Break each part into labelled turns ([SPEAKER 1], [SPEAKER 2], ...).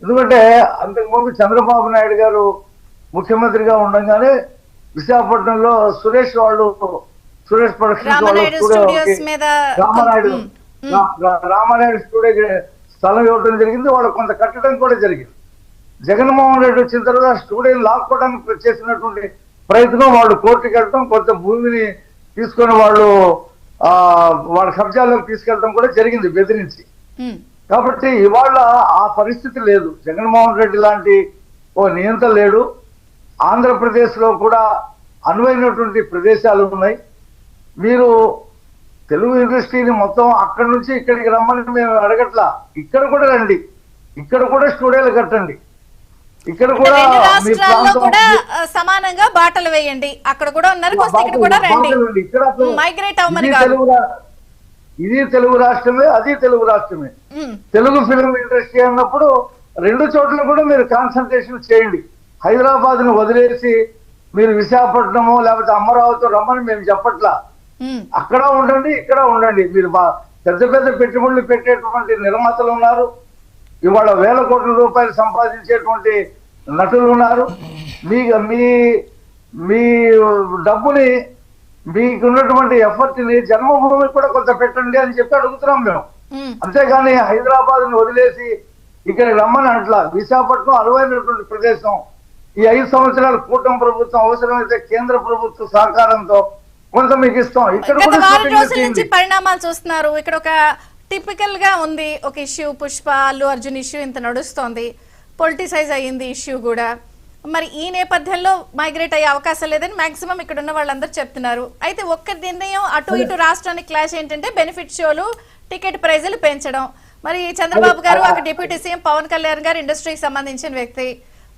[SPEAKER 1] ఎందుకంటే అంతకుముందు చంద్రబాబు నాయుడు గారు ముఖ్యమంత్రిగా ఉండగానే విశాఖపట్నంలో సురేష్ ప్రొడక్షన్స్ వాళ్ళు రామానాయుడు స్టూడియో స్థలం ఇవ్వడం జరిగింది. వాళ్ళు కొంత కట్టడం కూడా జరిగింది. జగన్మోహన్ రెడ్డి వచ్చిన తర్వాత స్టూడియోని లాక్కోవడానికి చేసినటువంటి ప్రయత్నం, వాళ్ళు కోర్టుకి వెళ్ళడం, కొంత భూమిని తీసుకొని వాళ్ళ కబ్జాలోకి తీసుకెళ్ళడం కూడా జరిగింది బెదిరించి. కాబట్టి ఇవాళ ఆ పరిస్థితి లేదు. జగన్మోహన్ రెడ్డి లాంటి ఓ నియంత లేడు. ఆంధ్రప్రదేశ్ లో కూడా అనువైనటువంటి ప్రదేశాలు ఉన్నాయి. మీరు తెలుగు ఇండస్ట్రీని మొత్తం అక్కడి నుంచి ఇక్కడికి రమ్మని మేము అడగట్లా. ఇక్కడ కూడా రండి, ఇక్కడ కూడా స్టూడియోలు కట్టండి, ఇక్కడ కూడా
[SPEAKER 2] సమానంగా బాటలు వేయండి. అక్కడ కూడా ఉన్నారు,
[SPEAKER 1] ఇది తెలుగు రాష్ట్రమే, అది తెలుగు రాష్ట్రమే. తెలుగు ఫిల్మ్ ఇండస్ట్రీ అన్నప్పుడు రెండు చోట్ల కూడా మీరు కాన్సన్ట్రేషన్ చేయండి. హైదరాబాద్ ను వదిలేసి మీరు విశాఖపట్నము లేకపోతే అమరావతి రమ్మని మేము చెప్పట్లా. అక్కడ ఉండండి, ఇక్కడ ఉండండి. మీరు పెద్ద పెద్ద పెట్టుబడులు పెట్టేటువంటి నిర్మాతలు ఉన్నారు, ఇవాళ వేల కోట్ల రూపాయలు సంపాదించేటువంటి నటులు ఉన్నారు. మీ డబ్బుని, మీకున్నటువంటి ఎఫర్ట్ ని జన్మభూమి కూడా కొంత పెట్టండి అని చెప్పి అడుగుతున్నాం మేము. అంతేగాని హైదరాబాద్ ని వదిలేసి ఇక్కడికి రమ్మని అట్లా. విశాఖపట్నం అనువైనటువంటి ప్రదేశం. ఈ 5 సంవత్సరాలు కూటమి ప్రభుత్వం అవసరమైతే కేంద్ర ప్రభుత్వ సహకారంతో కొంత మీకు ఇస్తాం. ఇక్కడ
[SPEAKER 2] పరిణామాలు చూస్తున్నారు. ఇక్కడ ఒక టిపికల్ గా ఉంది ఒక ఇష్యూ, పుష్ప అల్లు అర్జున్ ఇష్యూ ఇంత నడుస్తోంది, పొలిటిసైజ్ అయ్యింది ఇష్యూ కూడా. మరి ఈ నేపథ్యంలో మైగ్రేట్ అయ్యే అవకాశం లేదని మాక్సిమం ఇక్కడ ఉన్న వాళ్ళందరూ చెప్తున్నారు. అయితే ఒక్క నిర్ణయం అటు ఇటు రాష్ట్రానికి క్లాష్ ఏంటంటే బెనిఫిట్ షోలు, టికెట్ ప్రైజులు పెంచడం. మరి చంద్రబాబు గారు ఒక డిప్యూటీ సీఎం పవన్ కళ్యాణ్ గారు ఇండస్ట్రీకి సంబంధించిన వ్యక్తి,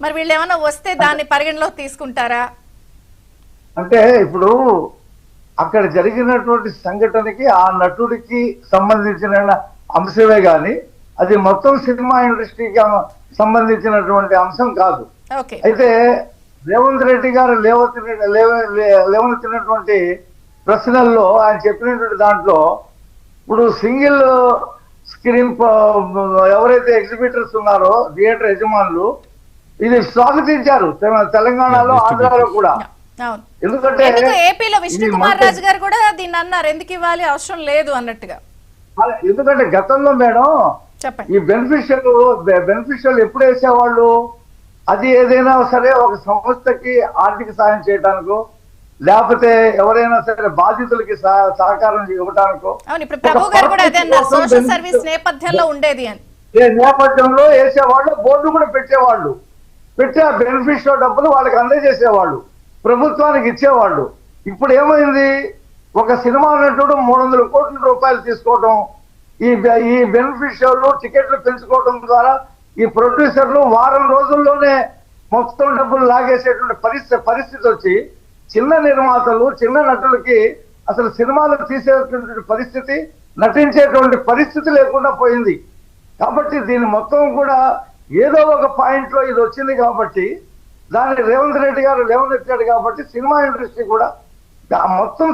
[SPEAKER 2] మరి వీళ్ళు ఏమైనా వస్తే దాన్ని పరిగణలోకి తీసుకుంటారా?
[SPEAKER 1] అంటే ఇప్పుడు అక్కడ జరిగినటువంటి సంఘటనకి ఆ నటుడికి సంబంధించిన అంశమే గాని అది మొత్తం సినిమా ఇండస్ట్రీకి సంబంధించినటువంటి అంశం కాదు. అయితే రేవంత్ రెడ్డి గారు లేవనెత్తినటువంటి ప్రశ్నల్లో ఆయన చెప్పినటువంటి దాంట్లో ఇప్పుడు సింగిల్ స్క్రీన్ ఎవరైతే ఎగ్జిబిటర్స్ ఉన్నారో థియేటర్ యజమానులు ఇది స్వాగతించారు తెలంగాణలో, ఆంధ్రాలో కూడా.
[SPEAKER 2] ఎందుకంటే ఏపీలో విష్ణు కుమార్ రాజు గారు కూడా దీన్ని అన్నారు, ఎందుకు ఇవ్వాలి, అవసరం లేదు అన్నట్టుగా.
[SPEAKER 1] ఎందుకంటే గతంలో మేడం ఈ బెనిఫిషియల్ ఎప్పుడు వేసేవాళ్ళు, అది ఏదైనా సరే ఒక సంస్థకి ఆర్థిక సాయం చేయడానికో లేకపోతే ఎవరైనా సరే బాధితులకి సహకారం ఇవ్వడానికో నేపథ్యంలో వేసేవాళ్ళు, బోర్డు కూడా పెట్టేవాళ్ళు. పెట్టి ఆ బెనిఫిషియల్ డబ్బులు వాళ్ళకి అందజేసేవాళ్ళు, ప్రభుత్వానికి ఇచ్చేవాళ్ళు. ఇప్పుడు ఏమైంది, ఒక సినిమా నటుడు 300 కోట్ల రూపాయలు తీసుకోవడం, ఈ బెనిఫిషియల్ టికెట్లు పెంచుకోవడం ద్వారా ఈ ప్రొడ్యూసర్లు వారం రోజుల్లోనే మొత్తం డబ్బులు లాగేసేటువంటి పరిస్థితి వచ్చి చిన్న నిర్మాతలు, చిన్న నటులకి అసలు సినిమాలు తీసేటువంటి పరిస్థితి, నటించేటువంటి పరిస్థితి లేకుండా పోయింది. కాబట్టి దీన్ని మొత్తం కూడా ఏదో ఒక పాయింట్ లో ఇది వచ్చింది కాబట్టి దాన్ని రేవంత్ రెడ్డి గారు లేవనెత్తాడు కాబట్టి సినిమా ఇండస్ట్రీ కూడా మొత్తం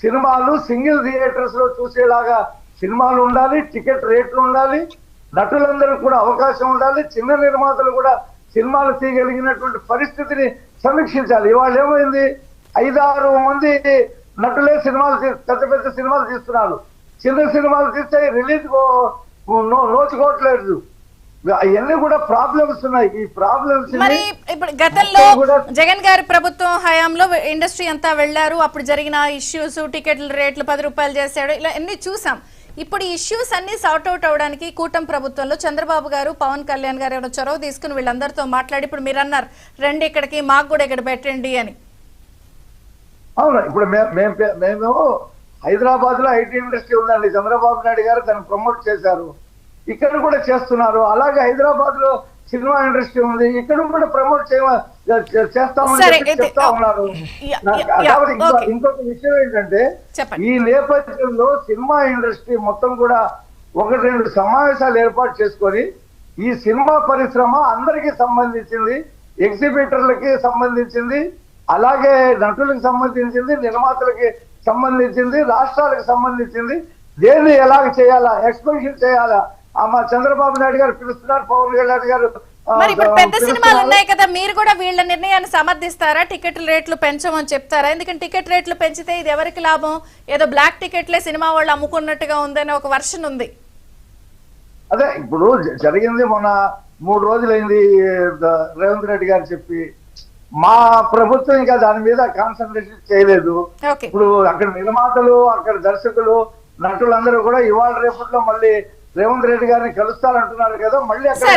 [SPEAKER 1] సినిమాలు సింగిల్ థియేటర్స్ లో చూసేలాగా సినిమాలు ఉండాలి, టికెట్ రేట్లు ఉండాలి, నటులందరికీ కూడా అవకాశం ఉండాలి, చిన్న నిర్మాతలు కూడా సినిమాలు తీయగలిగినటువంటి పరిస్థితిని సమీక్షించాలి. ఇవాళ ఏమైంది, 5-6 మంది నటులే పెద్ద పెద్ద సినిమాలు తీస్తున్నారు. చిన్న సినిమాలు తీస్తే రిలీజ్ నోచుకోవట్లేదు. అవన్నీ కూడా ప్రాబ్లమ్స్ ఉన్నాయి. ఈ ప్రాబ్లమ్స్
[SPEAKER 2] మరి ఇప్పుడు గతంలో జగన్ గారి ప్రభుత్వం హయాంలో ఇండస్ట్రీ అంతా వెళ్లారు, అప్పుడు జరిగిన ఇష్యూస్, టికెట్ల రేట్లు 10 రూపాయలు చేశాడు, ఇలా అన్ని చూసాం. ఇప్పుడు ఈ ఇష్యూస్ అన్ని సార్ట్అవుట్ అవడానికి కూటమి ప్రభుత్వంలో చంద్రబాబు గారు, పవన్ కళ్యాణ్ గారు ఏమైనా చొరవ తీసుకుని వీళ్ళందరితో మాట్లాడి ఇప్పుడు మీరు అన్నారు రండి ఇక్కడికి, మాకు కూడా ఇక్కడ పెట్టండి అని.
[SPEAKER 1] అవును, ఇప్పుడు మేము హైదరాబాద్ లో ఐటీ ఇండస్ట్రీ ఉందండి, చంద్రబాబు నాయుడు గారు దాన్ని ప్రమోట్ చేశారు, ఇక్కడ కూడా చేస్తున్నారు. అలాగే హైదరాబాద్ లో సినిమా ఇండస్ట్రీ ఉంది, ఇక్కడ కూడా ప్రమోట్ చేస్తామని చెప్తా ఉన్నారు. కాబట్టి ఇంకొక విషయం ఏంటంటే ఈ నేపథ్యంలో సినిమా ఇండస్ట్రీ మొత్తం కూడా 1-2 సమావేశాలు ఏర్పాటు చేసుకొని ఈ సినిమా పరిశ్రమ అందరికీ సంబంధించింది, ఎగ్జిబిటర్లకి సంబంధించింది, అలాగే నటులకు సంబంధించింది, నిర్మాతలకి సంబంధించింది, రాష్ట్రాలకు సంబంధించింది, దేన్ని ఎలాగ చేయాలా, ఎక్స్పెన్షన్ చేయాలా మా చంద్రబాబు నాయుడు గారు పిలుస్తున్నారు, పవన్ కళ్యాణ్ గారు
[SPEAKER 2] మరి ఇప్పుడు పెద్ద సినిమాలు ఉన్నాయి కదా, మీరు కూడా వీళ్ళ నిర్ణయాన్ని సమర్థిస్తారా? టికెట్ రేట్లు పెంచమని చెప్తారా? ఎందుకంటే టికెట్ రేట్లు పెంచితే ఇది ఎవరికి లాభం? ఏదో బ్లాక్ టికెట్లే సినిమా వాళ్ళు అమ్ముకున్నట్టుగా ఉందని ఒక వర్షన్ ఉంది.
[SPEAKER 1] అదే ఇప్పుడు జరిగింది, మొన్న 3 రోజులైంది రేవంత్ రెడ్డి గారు చెప్పి, మా ప్రభుత్వం ఇంకా దాని మీద కాన్సన్ట్రేషన్ చేయలేదు. ఇప్పుడు అక్కడ నిర్మాతలు, అక్కడ దర్శకులు, నటులందరూ కూడా ఇవాళ రేపట్లో మళ్ళీ రేవంత్ రెడ్డి గారిని కలుస్తారంటున్నారు కదా, మళ్ళీ అక్కడ